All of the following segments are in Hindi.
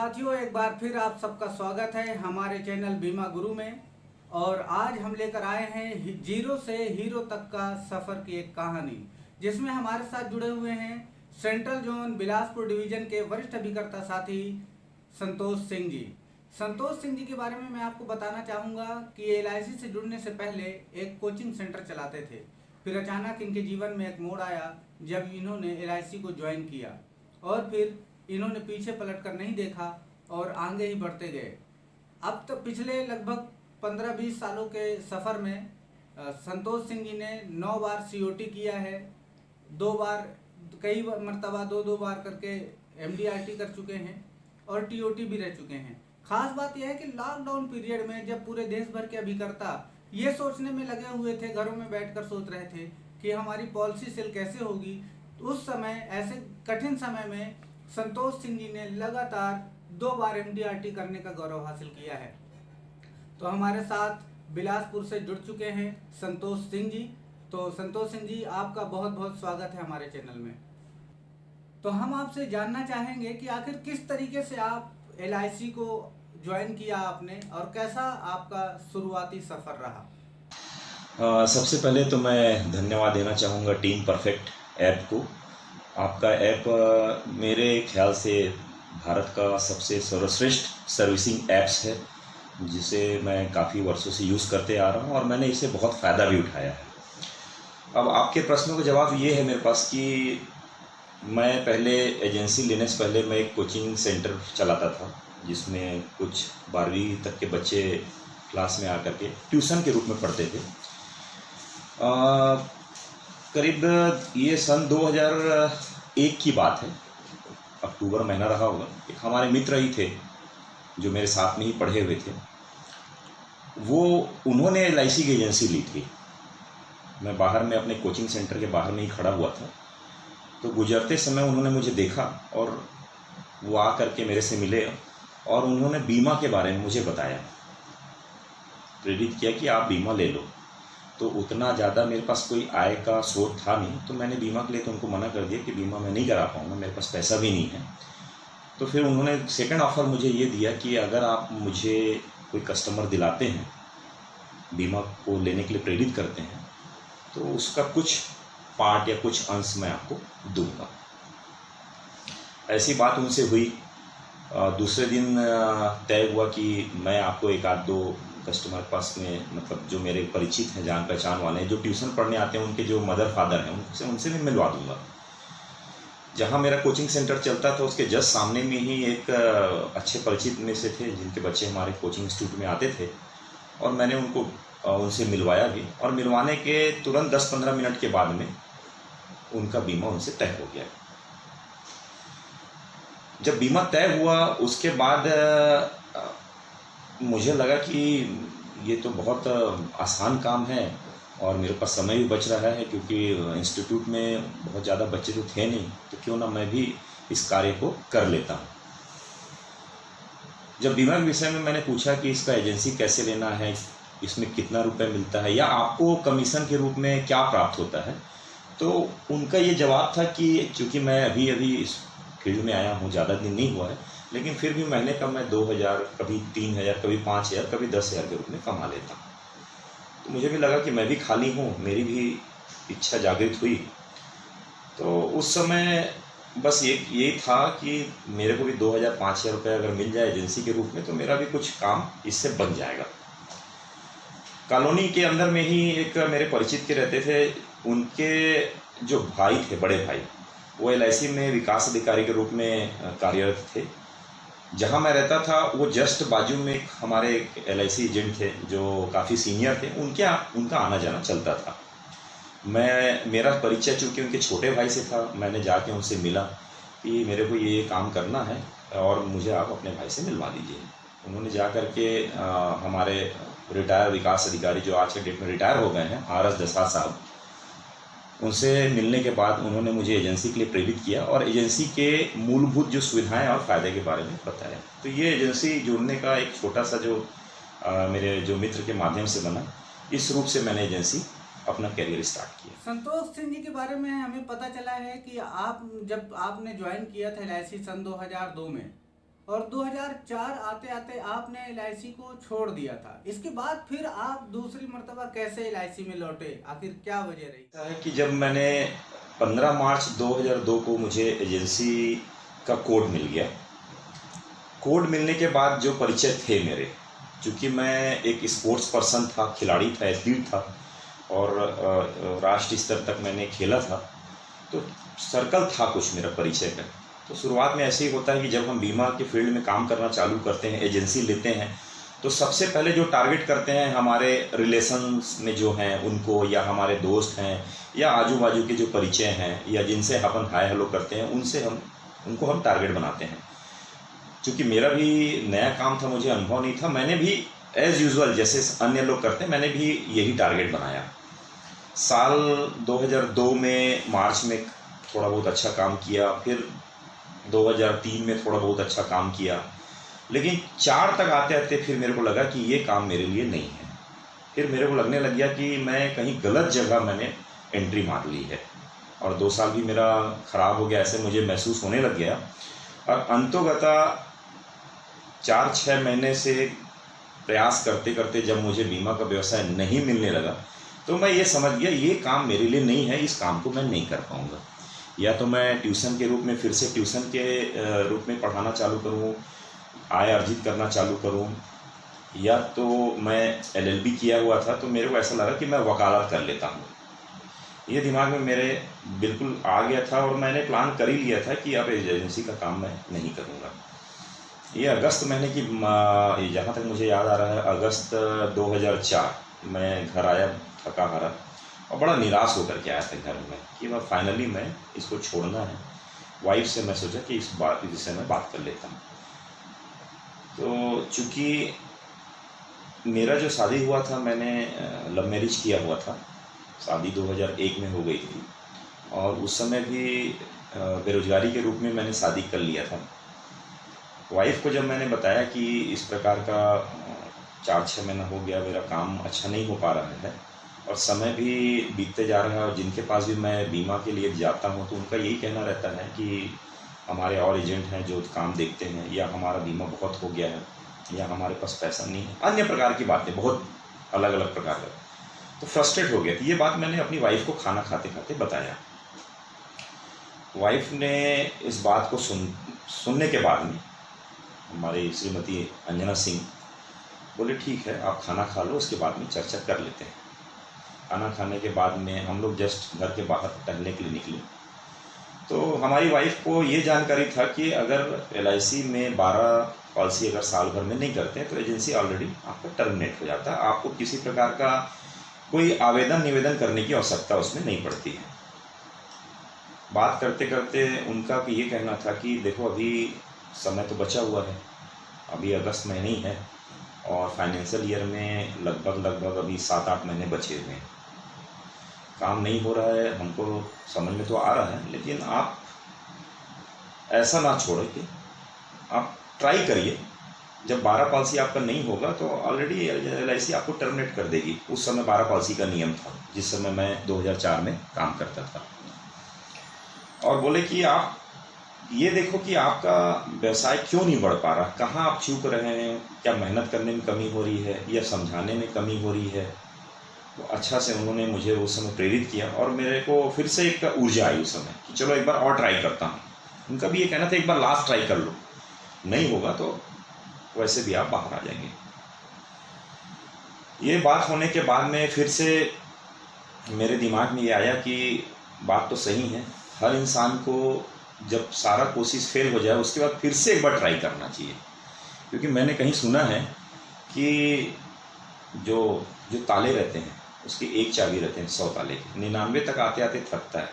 साथियों, एक बार फिर आप सबका स्वागत है हमारे चैनल बीमा गुरु में। और आज हम लेकर आए हैं जीरो से हीरो तक का सफ़र की एक कहानी, जिसमें हमारे साथ जुड़े हुए हैं सेंट्रल जोन बिलासपुर डिवीज़न के वरिष्ठ अभिकर्ता साथी संतोष सिंह जी। संतोष सिंह जी के बारे में मैं आपको बताना चाहूँगा कि LIC से जुड़ने से पहले एक कोचिंग सेंटर चलाते थे। फिर अचानक इनके जीवन में एक मोड़ आया जब इन्होंने LIC को ज्वाइन किया, और फिर इन्होंने पीछे पलट कर नहीं देखा और आगे ही बढ़ते गए। अब तो पिछले लगभग 15-20 सालों के सफ़र में संतोष सिंह जी ने 9 बार COT किया है, 2 बार कई मरतबा दो बार करके MDRT कर चुके हैं और TOT भी रह चुके हैं। खास बात यह है कि लॉकडाउन पीरियड में जब पूरे देश भर के अभिकर्ता ये सोचने में लगे हुए थे, घरों में बैठकर सोच रहे थे कि हमारी पॉलिसी सेल कैसे होगी, तो उस समय ऐसे कठिन समय में संतोष सिंह जी ने लगातार 2 बार MDRT करने का गौरव हासिल किया है। तो हमारे साथ बिलासपुर से जुड़ चुके हैं संतोष सिंह जी। तो संतोष सिंह जी, आपका बहुत बहुत स्वागत है हमारे चैनल में। तो हम आपसे जानना चाहेंगे कि आखिर किस तरीके से आप LIC को ज्वाइन किया आपने और कैसा आपका शुरुआती सफ़र रहा। सबसे पहले तो मैं धन्यवाद देना चाहूँगा टीम परफेक्ट ऐप को। आपका ऐप मेरे ख्याल से भारत का सबसे सर्वश्रेष्ठ सर्विसिंग ऐप्स है, जिसे मैं काफ़ी वर्षों से यूज़ करते आ रहा हूँ और मैंने इससे बहुत फ़ायदा भी उठाया है। अब आपके प्रश्नों का जवाब ये है मेरे पास कि मैं पहले एजेंसी लेने से पहले मैं एक कोचिंग सेंटर चलाता था, जिसमें कुछ 12वीं तक के बच्चे क्लास में आकर के ट्यूशन के रूप में पढ़ते थे। करीब ये सन 2001 की बात है, अक्टूबर महीना रहा होगा। एक हमारे मित्र ही थे जो मेरे साथ में ही पढ़े हुए थे, उन्होंने LIC की एजेंसी ली थी। मैं बाहर में अपने कोचिंग सेंटर के बाहर में ही खड़ा हुआ था, तो गुजरते समय उन्होंने मुझे देखा और वो आ करके मेरे से मिले और उन्होंने बीमा के बारे में मुझे बताया, प्रेरित किया कि आप बीमा ले लो। तो उतना ज़्यादा मेरे पास कोई आय का स्रोत था नहीं, तो मैंने बीमा के लिए तो उनको मना कर दिया कि बीमा मैं नहीं करा पाऊँगा, मेरे पास पैसा भी नहीं है। तो फिर उन्होंने सेकंड ऑफ़र मुझे ये दिया कि अगर आप मुझे कोई कस्टमर दिलाते हैं, बीमा को लेने के लिए प्रेरित करते हैं, तो उसका कुछ पार्ट या कुछ अंश मैं आपको दूंगा। ऐसी बात उनसे हुई। दूसरे दिन तय हुआ कि मैं आपको 1-2 कस्टमर के पास में, मतलब जो मेरे परिचित हैं, जान पहचान वाले हैं, जो ट्यूशन पढ़ने आते हैं, उनके जो मदर फादर हैं, उनसे भी मिलवा दूंगा। जहाँ मेरा कोचिंग सेंटर चलता था उसके जस्ट सामने में ही एक अच्छे परिचित में से थे, जिनके बच्चे हमारे कोचिंग इंस्टीट्यूट में आते थे, और मैंने उनसे मिलवाया भी। और मिलवाने के तुरंत 10-15 मिनट के बाद में उनका बीमा उनसे तय हो गया। जब बीमा तय हुआ उसके बाद मुझे लगा कि ये तो बहुत आसान काम है और मेरे पास समय भी बच रहा है, क्योंकि इंस्टीट्यूट में बहुत ज़्यादा बच्चे तो थे नहीं, तो क्यों ना मैं भी इस कार्य को कर लेता हूँ। जब बीमा के विषय में मैंने पूछा कि इसका एजेंसी कैसे लेना है, इसमें कितना रुपए मिलता है या आपको कमीशन के रूप में क्या प्राप्त होता है, तो उनका ये जवाब था कि चूँकि मैं अभी इस फील्ड में आया हूँ, ज़्यादा दिन नहीं हुआ है, लेकिन फिर भी महीने का मैं 2000, कभी 3000, कभी 5000, कभी 10,000 के रूप में कमा लेता हूँ। तो मुझे भी लगा कि मैं भी खाली हूँ, मेरी भी इच्छा जागृत हुई। तो उस समय बस ये था कि मेरे को भी 2000-5000 रुपये अगर मिल जाए एजेंसी के रूप में, तो मेरा भी कुछ काम इससे बन जाएगा। कॉलोनी के अंदर में ही एक मेरे परिचित के रहते थे, उनके जो भाई थे, बड़े भाई, वो LIC में विकास अधिकारी के रूप में कार्यरत थे। जहाँ मैं रहता था वो जस्ट बाजू में हमारे LIC एजेंट थे जो काफ़ी सीनियर थे, उनका आना जाना चलता था। मेरा परिचय चूँकि उनके छोटे भाई से था, मैंने जाके उनसे मिला कि मेरे को ये काम करना है और मुझे आप अपने भाई से मिलवा दीजिए। उन्होंने जा कर के हमारे रिटायर विकास अधिकारी जो आज के डेट में रिटायर हो गए हैं, RS दसाद साहब, उनसे मिलने के बाद उन्होंने मुझे एजेंसी के लिए प्रेरित किया और एजेंसी के मूलभूत जो सुविधाएं और फ़ायदे के बारे में बताया। तो ये एजेंसी जुड़ने का एक छोटा सा जो मेरे जो मित्र के माध्यम से बना, इस रूप से मैंने एजेंसी अपना करियर स्टार्ट किया। संतोष सिंह जी के बारे में हमें पता चला है कि जब आपने ज्वाइन किया था LIC सन 2002 में, और 2004 आते आते आपने एलआईसी को छोड़ दिया था। इसके बाद फिर आप दूसरी मर्तबा कैसे एलआईसी में लौटे, आखिर क्या वजह रही? ऐसा है कि जब मैंने 15 मार्च 2002 को मुझे एजेंसी का कोड मिल गया। कोड मिलने के बाद जो परिचय थे मेरे, चूँकि मैं एक स्पोर्ट्स पर्सन था, खिलाड़ी था, एथलीट था और राष्ट्रीय स्तर तक मैंने खेला था, तो सर्कल था कुछ मेरा परिचय का। तो शुरुआत में ऐसे ही होता है कि जब हम बीमा के फील्ड में काम करना चालू करते हैं, एजेंसी लेते हैं, तो सबसे पहले जो टारगेट करते हैं हमारे रिलेशंस में जो हैं उनको, या हमारे दोस्त हैं, या आजू बाजू के जो परिचय हैं, या जिनसे अपन हाय हेलो करते हैं, उनको हम टारगेट बनाते हैं। क्योंकि मेरा भी नया काम था, मुझे अनुभव नहीं था, मैंने भी एज़ यूजुअल जैसे अन्य लोग करते हैं, मैंने भी यही टारगेट बनाया। साल 2002 में मार्च में थोड़ा बहुत अच्छा काम किया, फिर 2003 में थोड़ा बहुत अच्छा काम किया, लेकिन 4 तक आते आते फिर मेरे को लगा कि ये काम मेरे लिए नहीं है। फिर मेरे को लगने लग गया कि मैं कहीं गलत जगह मैंने एंट्री मार ली है, और 2 साल भी मेरा ख़राब हो गया, ऐसे मुझे महसूस होने लग गया। और अंतोगता 4-6 महीने से प्रयास करते करते जब मुझे बीमा का व्यवसाय नहीं मिलने लगा, तो मैं ये समझ गया ये काम मेरे लिए नहीं है, इस काम को मैं नहीं कर पाऊँगा। या तो मैं ट्यूशन के रूप में फिर से ट्यूशन के रूप में पढ़ाना चालू करूँ, आय अर्जित करना चालू करूँ, या तो मैं एलएलबी किया हुआ था, तो मेरे को ऐसा लगा कि मैं वकालत कर लेता हूँ। ये दिमाग में मेरे बिल्कुल आ गया था और मैंने प्लान कर ही लिया था कि अब एजेंसी का काम मैं नहीं करूँगा। ये अगस्त महीने की, जहाँ तक मुझे याद आ रहा है, अगस्त 2004 मैं घर आया थका हारा और बड़ा निराश होकर के आया था घर में कि मैं फाइनली मैं इसको छोड़ना है। वाइफ से मैं सोचा कि इस विषय में बात कर लेता हूँ। तो चूँकि मेरा जो शादी हुआ था, मैंने लव मैरिज किया हुआ था, शादी 2001 में हो गई थी, और उस समय भी बेरोजगारी के रूप में मैंने शादी कर लिया था। वाइफ को जब मैंने बताया कि इस प्रकार का 4-6 महीना हो गया, मेरा काम अच्छा नहीं हो पा रहा है और समय भी बीतते जा रहा है, और जिनके पास भी मैं बीमा के लिए जाता हूँ तो उनका यही कहना रहता है कि हमारे और एजेंट हैं जो काम देखते हैं, या हमारा बीमा बहुत हो गया है, या हमारे पास पैसा नहीं है, अन्य प्रकार की बातें, बहुत अलग अलग प्रकार का। तो फ्रस्ट्रेट हो गया थी। ये बात मैंने अपनी वाइफ को खाना खाते खाते बताया। वाइफ ने इस बात को सुनने के बाद में हमारी श्रीमती अंजना सिंह बोले ठीक है, आप खाना खा लो, उसके बाद में चर्चा कर लेते हैं। खाना खाने के बाद में हम लोग जस्ट घर के बाहर टहलने के लिए निकले, तो हमारी वाइफ को ये जानकारी था कि अगर एलआईसी में 12 पॉलिसी अगर साल भर में नहीं करते हैं तो एजेंसी ऑलरेडी आपका टर्मिनेट हो जाता है, आपको किसी प्रकार का कोई आवेदन निवेदन करने की आवश्यकता उसमें नहीं पड़ती है। बात करते करते उनका ये कहना था कि देखो अभी समय तो बचा हुआ है, अभी अगस्त महीने ही है और फाइनेंशियल ईयर में लगभग अभी 7-8 महीने बचे हुए हैं, काम नहीं हो रहा है, हमको समझ में तो आ रहा है, लेकिन आप ऐसा ना छोड़ें कि आप ट्राई करिए। जब 12 पॉलिसी आपका नहीं होगा तो ऑलरेडी एलआईसी आपको टर्मिनेट कर देगी। उस समय 12 पॉलिसी का नियम था जिस समय मैं 2004 में काम करता था। और बोले कि आप ये देखो कि आपका व्यवसाय क्यों नहीं बढ़ पा रहा, कहाँ आप चूक रहे हैं, क्या मेहनत करने में कमी हो रही है या समझाने में कमी हो रही है। तो अच्छा से उन्होंने मुझे उस समय प्रेरित किया और मेरे को फिर से एक ऊर्जा आई उस समय कि चलो एक बार और ट्राई करता हूँ। उनका भी ये कहना था एक बार लास्ट ट्राई कर लो, नहीं होगा तो वैसे भी आप बाहर आ जाएंगे। ये बात होने के बाद में फिर से मेरे दिमाग में ये आया कि बात तो सही है, हर इंसान को जब सारा कोशिश फेल हो जाए उसके बाद फिर से एक बार ट्राई करना चाहिए। क्योंकि मैंने कहीं सुना है कि जो ताले रहते हैं उसकी एक चाबी रहते हैं 100 ताले के, 99 तक आते आते थकता है,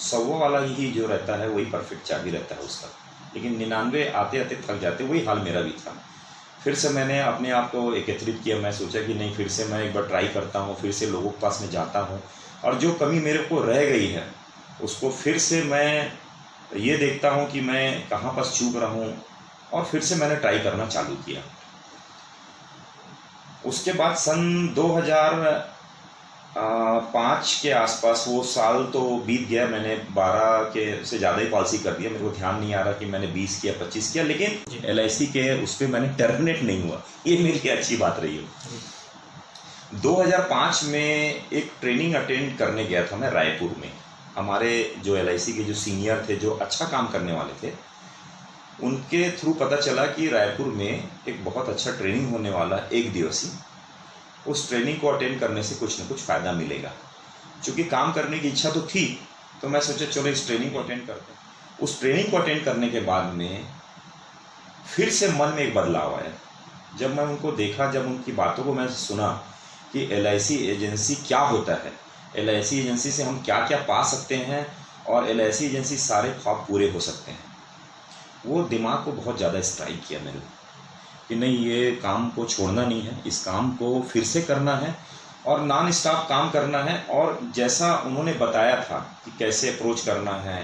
100वां वाला ही जो रहता है वही परफेक्ट चाबी रहता है उसका, लेकिन 99 आते आते थक जाते। वही हाल मेरा भी था। फिर से मैंने अपने आप को एकत्रित किया, मैं सोचा कि नहीं फिर से मैं एक बार ट्राई करता हूँ, फिर से लोगों के पास में जाता हूँ और जो कमी मेरे को रह गई है उसको फिर से मैं ये देखता हूँ कि मैं कहाँ पर चूक रहा हूँ, और फिर से मैंने ट्राई करना चालू किया। उसके बाद सन 2000 5 के आसपास, वो साल तो बीत गया, मैंने 12 के से ज़्यादा ही पॉलिसी कर दिया। मेरे को ध्यान नहीं आ रहा कि मैंने 20 किया 25 किया, लेकिन LIC के उस पर मैंने टर्मिनेट नहीं हुआ, ये मेरे लिए अच्छी बात रही है। 2005 में एक ट्रेनिंग अटेंड करने गया था मैं रायपुर में। हमारे जो LIC के जो सीनियर थे, जो अच्छा काम करने वाले थे, उनके थ्रू पता चला कि रायपुर में एक बहुत अच्छा ट्रेनिंग होने वाला, 1 दिवसीय। उस ट्रेनिंग को अटेंड करने से कुछ न कुछ फ़ायदा मिलेगा। चूँकि काम करने की इच्छा तो थी, तो मैं सोचा चलो इस ट्रेनिंग को अटेंड करते हैं। उस ट्रेनिंग को अटेंड करने के बाद में फिर से मन में एक बदलाव आया। जब मैं उनको देखा, जब उनकी बातों को मैं सुना कि LIC एजेंसी क्या होता है, LIC एजेंसी से हम क्या क्या पा सकते हैं, और LIC एजेंसी सारे ख्वाब पूरे हो सकते हैं, वो दिमाग को बहुत ज़्यादा स्ट्राइक किया मेरे को कि नहीं, ये काम को छोड़ना नहीं है, इस काम को फिर से करना है और नॉन स्टॉप काम करना है। और जैसा उन्होंने बताया था कि कैसे अप्रोच करना है,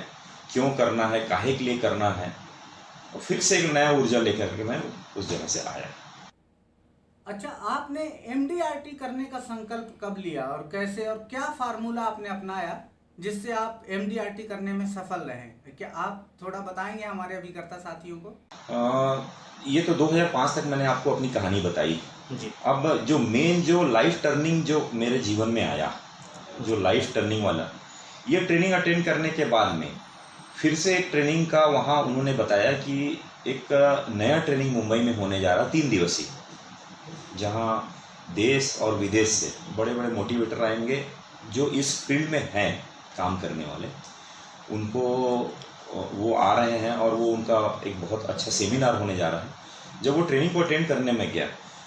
क्यों करना है, काहे के लिए करना है, और फिर से एक नया ऊर्जा लेकर के मैं उस जगह से आया। अच्छा, आपने MDRT करने का संकल्प कब लिया और कैसे, और क्या फार्मूला आपने अपनाया जिससे आप MDRT करने में सफल रहे? क्या आप थोड़ा बताएंगे हमारे अभिकर्ता साथियों को? ये तो 2005 तक मैंने आपको अपनी कहानी बताई जी। अब जो मेन, जो लाइफ टर्निंग जो मेरे जीवन में आया, जो लाइफ टर्निंग वाला, ये ट्रेनिंग अटेंड करने के बाद में फिर से एक ट्रेनिंग का, वहाँ उन्होंने बताया कि एक नया ट्रेनिंग मुंबई में होने जा रहा, 3 दिवसीय, जहाँ देश और विदेश से बड़े बड़े मोटिवेटर आएंगे जो इस फील्ड में हैं काम करने वाले। उनको वो आ रहे हैं और वो उनका एक बहुत अच्छा सेमिनार होने जा रहा है। जब वो ट्रेनिंग को अटेंड करने में गया,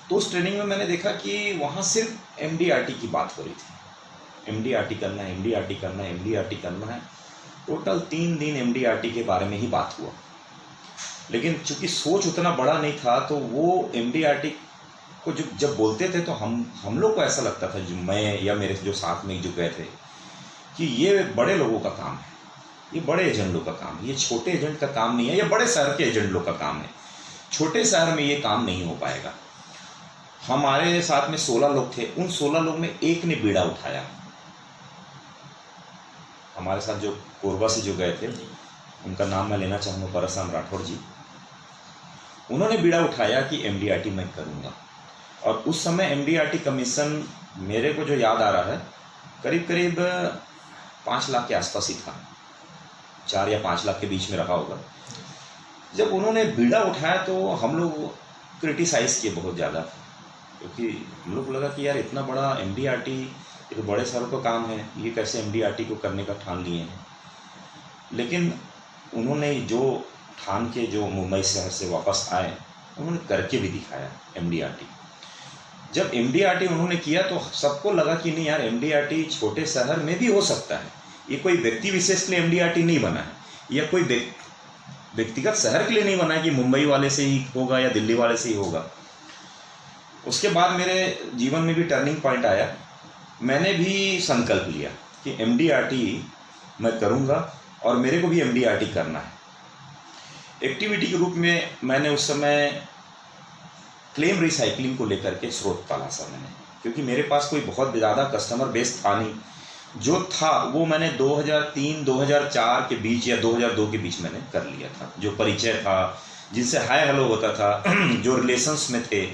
तो उस ट्रेनिंग में मैंने देखा कि वहाँ सिर्फ MDRT की बात हो रही थी। MDRT करना है, MDRT करना है, MDRT करना है। टोटल 3 दिन MDRT के बारे में ही बात हुआ, लेकिन चूँकि सोच उतना बड़ा नहीं था, तो वो MDRT को जब बोलते थे तो हम लोग को ऐसा लगता था, जो मैं या मेरे जो साथ में जो गए थे, कि ये बड़े लोगों का काम है, ये बड़े एजेंट लोग का काम है, ये छोटे एजेंट का काम नहीं है, ये बड़े शहर के एजेंट लोग का काम है, छोटे शहर में ये काम नहीं हो पाएगा। हमारे साथ में 16 लोग थे, उन 16 लोग में एक ने बीड़ा उठाया। हमारे साथ जो कोरबा से जो गए थे, उनका नाम मैं लेना चाहूँगा, परसराम राठौर जी। उन्होंने बीड़ा उठाया कि MDRT मैं करूँगा। और उस समय MDRT कमीशन मेरे को जो याद आ रहा है, करीब करीब 5 लाख के आसपास ही था, 4 या 5 लाख के बीच में रहा होगा। जब उन्होंने बीड़ा उठाया तो हम लोग क्रिटिसाइज़ किए बहुत ज़्यादा, क्योंकि हम लोग को लगा कि यार इतना बड़ा MDRT, ये तो बड़े शहरों का काम है, ये कैसे MDRT को करने का ठान लिए हैं। लेकिन उन्होंने जो ठान के जो मुंबई शहर से वापस आए, उन्होंने करके भी दिखाया MDRT। जब MDRT उन्होंने किया तो सबको लगा कि नहीं यार, MDRT छोटे शहर में भी हो सकता है, ये कोई व्यक्ति विशेष के लिए MDRT नहीं बना है, या कोई व्यक्तिगत शहर के लिए नहीं बना है कि मुंबई वाले से ही होगा या दिल्ली वाले से ही होगा। उसके बाद मेरे जीवन में भी टर्निंग पॉइंट आया। मैंने भी संकल्प लिया कि MDRT मैं करूँगा और मेरे को भी MDRT करना है। एक्टिविटी के रूप में मैंने उस समय क्लेम रिसाइकलिंग को लेकर के स्रोत पाला सर मैंने, क्योंकि मेरे पास कोई बहुत ज़्यादा कस्टमर बेस था नहीं। जो था वो मैंने 2003-2004 के बीच या 2002 के बीच मैंने कर लिया था। जो परिचय था, जिनसे हाय हेलो होता था, जो रिलेशंस में थे,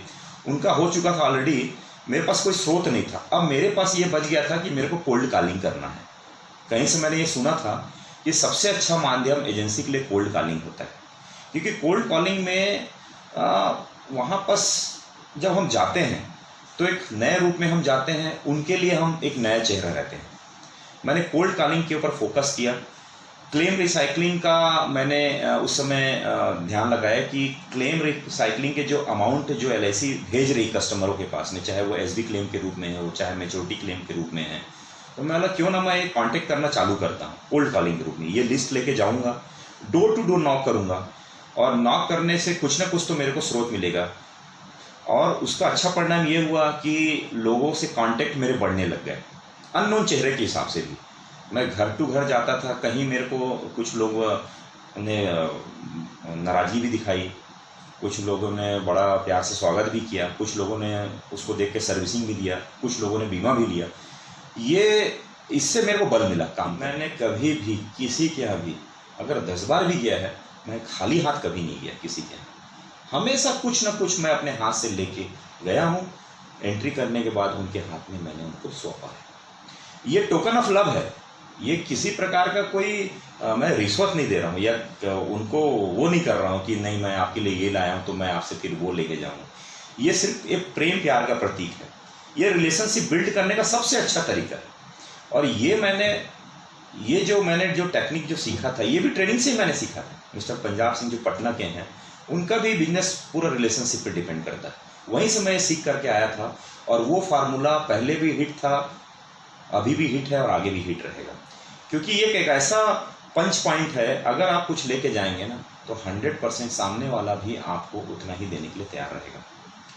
उनका हो चुका था ऑलरेडी। मेरे पास कोई स्रोत नहीं था। अब मेरे पास ये बच गया था कि मेरे को कोल्ड कॉलिंग करना है। कहीं से मैंने ये सुना था कि सबसे अच्छा माध्यम एजेंसी के लिए कोल्ड कॉलिंग होता है, क्योंकि कोल्ड कॉलिंग में वहाँ पास जब हम जाते हैं तो एक नए रूप में हम जाते हैं, उनके लिए हम एक नया चेहरा रहते हैं। मैंने कोल्ड कॉलिंग के ऊपर फोकस किया। क्लेम रिसाइकलिंग का मैंने उस समय ध्यान लगाया कि क्लेम रिसाइकलिंग के जो अमाउंट जो LIC भेज रही कस्टमरों के पास में, चाहे वो SB क्लेम के रूप में है, वो चाहे मैच्योरिटी क्लेम के रूप में है, तो मैं बोला क्यों ना मैं एक कॉन्टेक्ट करना चालू करता हूँ कोल्ड कॉलिंग के रूप में। ये लिस्ट लेके जाऊँगा, डोर टू डोर नॉक करूँगा, और नॉक करने से कुछ ना कुछ तो मेरे को स्रोत मिलेगा। और उसका अच्छा परिणाम ये हुआ कि लोगों से कांटेक्ट मेरे बढ़ने लग गए, अननोन चेहरे के हिसाब से भी। मैं घर टू घर जाता था, कहीं मेरे को कुछ लोगों ने नाराज़गी भी दिखाई, कुछ लोगों ने बड़ा प्यार से स्वागत भी किया, कुछ लोगों ने उसको देख के सर्विसिंग भी दिया, कुछ लोगों ने बीमा भी लिया। ये इससे मेरे को बल मिला काम। मैंने कभी भी किसी के यहाँ भी अगर 10 बार भी गया है, मैं खाली हाथ कभी नहीं गया किसी के यहाँ। हमेशा कुछ ना कुछ मैं अपने हाथ से लेके गया हूँ। एंट्री करने के बाद उनके हाथ में मैंने उनको सौंपा है। ये टोकन ऑफ लव है। ये किसी प्रकार का कोई मैं रिश्वत नहीं दे रहा हूँ या उनको वो नहीं कर रहा हूँ कि नहीं मैं आपके लिए ये लाया हूँ तो मैं आपसे फिर वो लेके जाऊँगा। ये सिर्फ एक प्रेम प्यार का प्रतीक है। ये रिलेशनशिप बिल्ड करने का सबसे अच्छा तरीका है। और ये जो मैंने टेक्निक जो सीखा था, ये भी ट्रेनिंग से ही मैंने सीखा था। मिस्टर पंजाब सिंह जो पटना के हैं, उनका भी बिजनेस पूरा रिलेशनशिप पे डिपेंड करता है। वहीं से मैं सीख करके आया था और वो फार्मूला पहले भी हिट था, अभी भी हिट है और आगे भी हिट रहेगा। क्योंकि ये एक ऐसा पंच पॉइंट है, अगर आप कुछ लेके जाएंगे ना तो 100% सामने वाला भी आपको उतना ही देने के लिए तैयार रहेगा।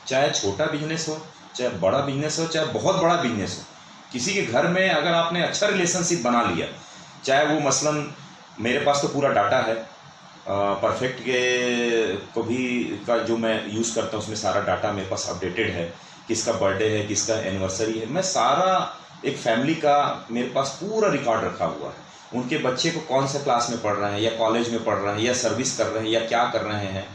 चाहे छोटा बिजनेस हो, चाहे बड़ा बिजनेस हो, चाहे बहुत बड़ा बिजनेस हो। किसी के घर में अगर आपने अच्छा रिलेशनशिप बना लिया, चाहे वो मसलन मेरे पास तो पूरा डाटा है, परफेक्ट के को भी का जो मैं यूज़ करता हूँ उसमें सारा डाटा मेरे पास अपडेटेड है। किसका बर्थडे है, किसका एनिवर्सरी है, मैं सारा एक फैमिली का मेरे पास पूरा रिकॉर्ड रखा हुआ है। उनके बच्चे को कौन सा क्लास में पढ़ रहे हैं या कॉलेज में पढ़ रहे हैं या सर्विस कर रहे हैं या क्या कर रहे हैं,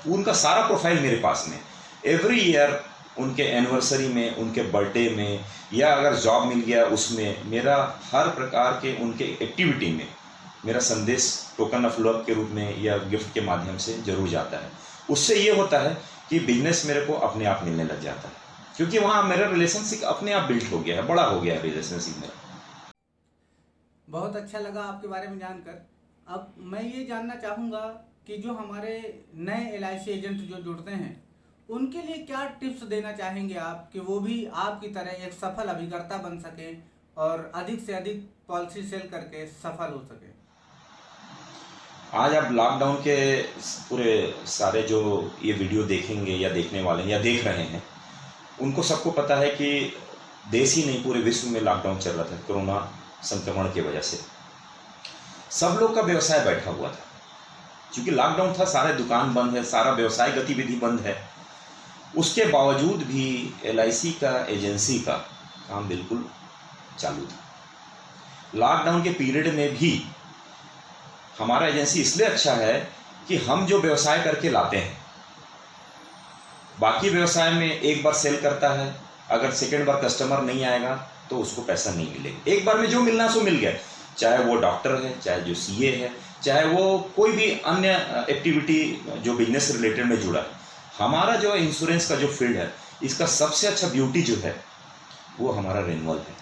उनका सारा प्रोफाइल मेरे पास में। एवरी ईयर उनके एनिवर्सरी में, उनके बर्थडे में, या अगर जॉब मिल गया उसमें, मेरा हर प्रकार के उनके एक्टिविटी में मेरा संदेश टोकन ऑफ लव के रूप में या गिफ्ट के माध्यम से जरूर जाता है। उससे ये होता है कि बिजनेस मेरे को अपने आप मिलने लग जाता है, क्योंकि वहाँ मेरा रिलेशनशिप अपने आप बिल्ड हो गया है, बड़ा हो गया है रिलेशनशिप मेरा। बहुत अच्छा लगा आपके बारे में जानकर। अब मैं ये जानना चाहूँगा कि जो हमारे नए LIC एजेंट जो जुड़ते हैं, उनके लिए क्या टिप्स देना चाहेंगे आप कि वो भी आपकी तरह एक सफल अभिकर्ता बन सके और अधिक से अधिक पॉलिसी सेल करके सफल हो सके। आज आप लॉकडाउन के पूरे सारे जो ये वीडियो देखेंगे या देखने वाले हैं या देख रहे हैं, उनको सबको पता है कि देश ही नहीं पूरे विश्व में लॉकडाउन चल रहा था कोरोना संक्रमण की वजह से। सब लोग का व्यवसाय बैठा हुआ था, क्योंकि लॉकडाउन था, सारे दुकान बंद है, सारा व्यवसाय गतिविधि बंद है। उसके बावजूद भी LIC का एजेंसी का काम बिल्कुल चालू था। लॉकडाउन के पीरियड में भी हमारा एजेंसी इसलिए अच्छा है कि हम जो व्यवसाय करके लाते हैं, बाकी व्यवसाय में एक बार सेल करता है, अगर सेकेंड बार कस्टमर नहीं आएगा तो उसको पैसा नहीं मिलेगा। एक बार में जो मिलना सो मिल गया, चाहे वो डॉक्टर है, चाहे जो CA है, चाहे वो कोई भी अन्य एक्टिविटी जो बिजनेस से रिलेटेड में जुड़ा है। हमारा जो इंश्योरेंस का जो फील्ड है, इसका सबसे अच्छा ब्यूटी जो है वो हमारा रेन्युअल है।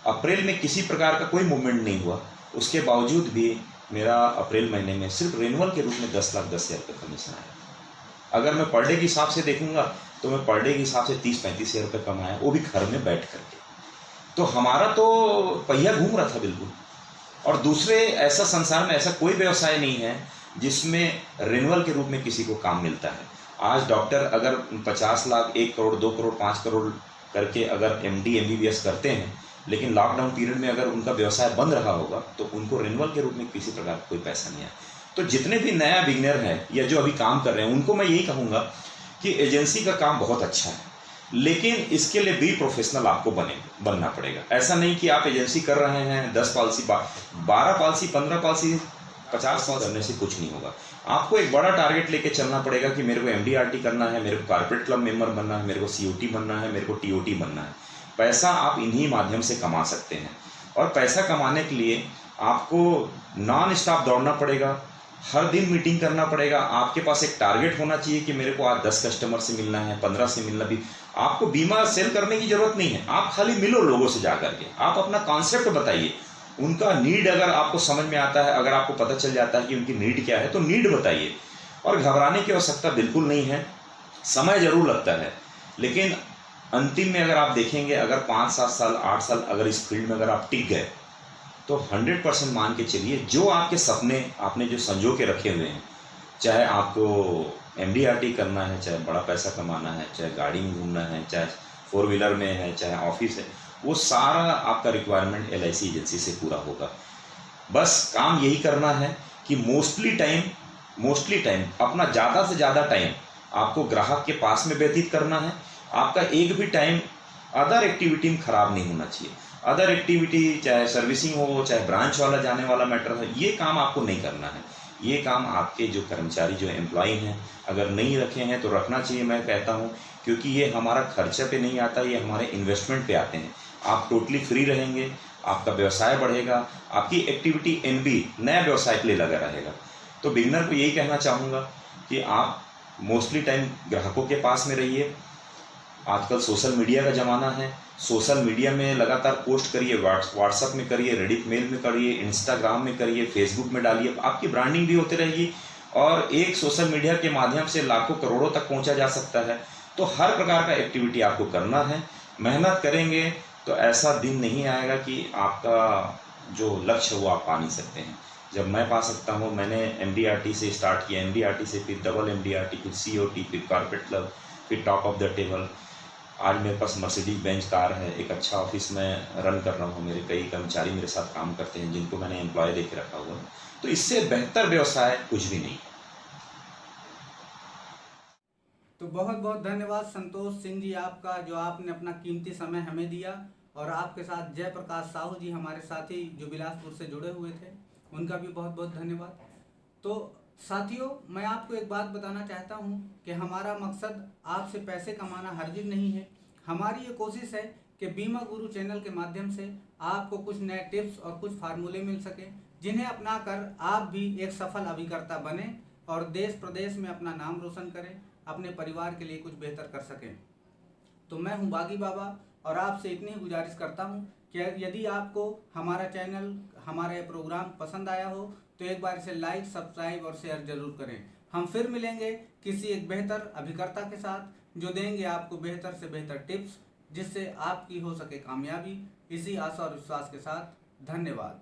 अप्रैल में किसी प्रकार का कोई मूवमेंट नहीं हुआ, उसके बावजूद भी मेरा अप्रैल महीने में सिर्फ रेन्युअल के रूप में 10,10,000 का कमीशन आया। अगर मैं पर डे के हिसाब से देखूंगा तो मैं पर डे के हिसाब से 30-35 हज़ार रुपये कमाया, वो भी घर में बैठ करके। तो हमारा तो पहिया घूम रहा था बिल्कुल। और दूसरे ऐसा संसार में ऐसा कोई व्यवसाय नहीं है जिसमें रेन्युअल के रूप में किसी को काम मिलता है। आज डॉक्टर अगर 50 लाख, 1 करोड़, 2 करोड़, 5 करोड़ करके अगर MD MBBS करते हैं, लेकिन लॉकडाउन पीरियड में अगर उनका व्यवसाय बंद रहा होगा तो उनको रेन्युअल के रूप में किसी प्रकार का कोई पैसा नहीं आया। तो जितने भी नया बिगिनर हैं या जो अभी काम कर रहे हैं, उनको मैं यही कहूँगा कि एजेंसी का काम बहुत अच्छा है, लेकिन इसके लिए भी प्रोफेशनल आपको बनना पड़ेगा। ऐसा नहीं कि आप एजेंसी कर रहे हैं 10 पॉलिसी, 12 पॉलिसी, 15 पॉलिसी, 50 पॉलिसी करने से कुछ नहीं होगा। आपको एक बड़ा टारगेट लेके चलना पड़ेगा कि मेरे को MDRT करना है, मेरे को कॉर्पोरेट क्लब मेंबर बनना है, मेरे को COT बनना है, मेरे को TOT बनना है। पैसा आप इन्हीं माध्यम से कमा सकते हैं। और पैसा कमाने के लिए आपको नॉन स्टॉप दौड़ना पड़ेगा, हर दिन मीटिंग करना पड़ेगा। आपके पास एक टारगेट होना चाहिए कि मेरे को आज 10 कस्टमर से मिलना है, 15 से मिलना भी। आपको बीमा सेल करने की जरूरत नहीं है, आप खाली मिलो लोगों से जा करके, आप अपना कॉन्सेप्ट बताइए। उनका नीड अगर आपको समझ में आता है, अगर आपको पता चल जाता है कि उनकी नीड क्या है, तो नीड बताइए। और घबराने की आवश्यकता बिल्कुल नहीं है। समय जरूर लगता है, लेकिन अंतिम में अगर आप देखेंगे, अगर 5-7 साल, 8 साल अगर इस फील्ड में अगर आप टिक गए तो 100% मान के चलिए, जो आपके सपने आपने जो संजो के रखे हुए हैं, चाहे आपको MDRT करना है, चाहे बड़ा पैसा कमाना है, चाहे गाड़ी में घूमना है, चाहे 4 व्हीलर में है, चाहे ऑफिस है, वो सारा आपका रिक्वायरमेंट LIC एजेंसी से पूरा होगा। बस काम यही करना है कि मोस्टली टाइम अपना ज़्यादा से ज़्यादा टाइम आपको ग्राहक के पास में व्यतीत करना है। आपका एक भी टाइम अदर एक्टिविटी में खराब नहीं होना चाहिए। अदर एक्टिविटी चाहे सर्विसिंग हो, चाहे ब्रांच वाला जाने वाला मैटर है, ये काम आपको नहीं करना है। ये काम आपके जो कर्मचारी, जो एम्प्लॉय हैं, अगर नहीं रखे हैं तो रखना चाहिए, मैं कहता हूँ, क्योंकि ये हमारा खर्चे पे नहीं आता, ये हमारे इन्वेस्टमेंट पे आते हैं। आप टोटली फ्री रहेंगे, आपका व्यवसाय बढ़ेगा, आपकी एक्टिविटी एनबी नया व्यवसाय के लिए लगा रहेगा। तो बिगनर को यही कहना चाहूँगा कि आप मोस्टली टाइम ग्राहकों के पास में रहिए। आजकल सोशल मीडिया का ज़माना है, सोशल मीडिया में लगातार पोस्ट करिए, व्हाट्सएप में करिए, रेडिट मेल में करिए, इंस्टाग्राम में करिए, फेसबुक में डालिए, आपकी ब्रांडिंग भी होती रहेगी और एक सोशल मीडिया के माध्यम से लाखों करोड़ों तक पहुंचा जा सकता है। तो हर प्रकार का एक्टिविटी आपको करना है, मेहनत करेंगे तो ऐसा दिन नहीं आएगा कि आपका जो लक्ष्य है वो आप पा नहीं सकते हैं। जब मैं पा सकता हूँ, मैंने MDRT से स्टार्ट किया, MDRT से फिर डबल MDRT, फिर COT, फिर कॉर्पोरेट क्लब, फिर टॉप ऑफ द टेबल। आज मेरे पास मर्सिडीज बेंच कार है, एक अच्छा ऑफिस में रन कर रहा हूँ, मेरे कई कर्मचारी मेरे साथ काम करते हैं जिनको मैंने एम्प्लॉय देके रखा हुआ है। तो इससे बेहतर व्यवसाय कुछ भी नहीं। तो बहुत बहुत धन्यवाद संतोष सिंह जी आपका, जो आपने अपना कीमती समय हमें दिया। और आपके साथ जयप्रकाश साहू जी हमारे साथी जो बिलासपुर से जुड़े हुए थे, उनका भी बहुत बहुत धन्यवाद। तो साथियों, मैं आपको एक बात बताना चाहता हूं कि हमारा मकसद आपसे पैसे कमाना हरगिज़ नहीं है। हमारी ये कोशिश है कि बीमा गुरु चैनल के माध्यम से आपको कुछ नए टिप्स और कुछ फार्मूले मिल सकें, जिन्हें अपनाकर आप भी एक सफल अभिकर्ता बने और देश प्रदेश में अपना नाम रोशन करें, अपने परिवार के लिए कुछ बेहतर कर सकें। तो मैं हूं बागी बाबा और आपसे इतनी ही गुजारिश करता हूं कि यदि आपको हमारा चैनल, हमारा ये प्रोग्राम पसंद आया हो तो एक बार इसे लाइक, सब्सक्राइब और शेयर जरूर करें। हम फिर मिलेंगे किसी एक बेहतर अभिकर्ता के साथ, जो देंगे आपको बेहतर से बेहतर टिप्स, जिससे आपकी हो सके कामयाबी। इसी आशा और विश्वास के साथ धन्यवाद।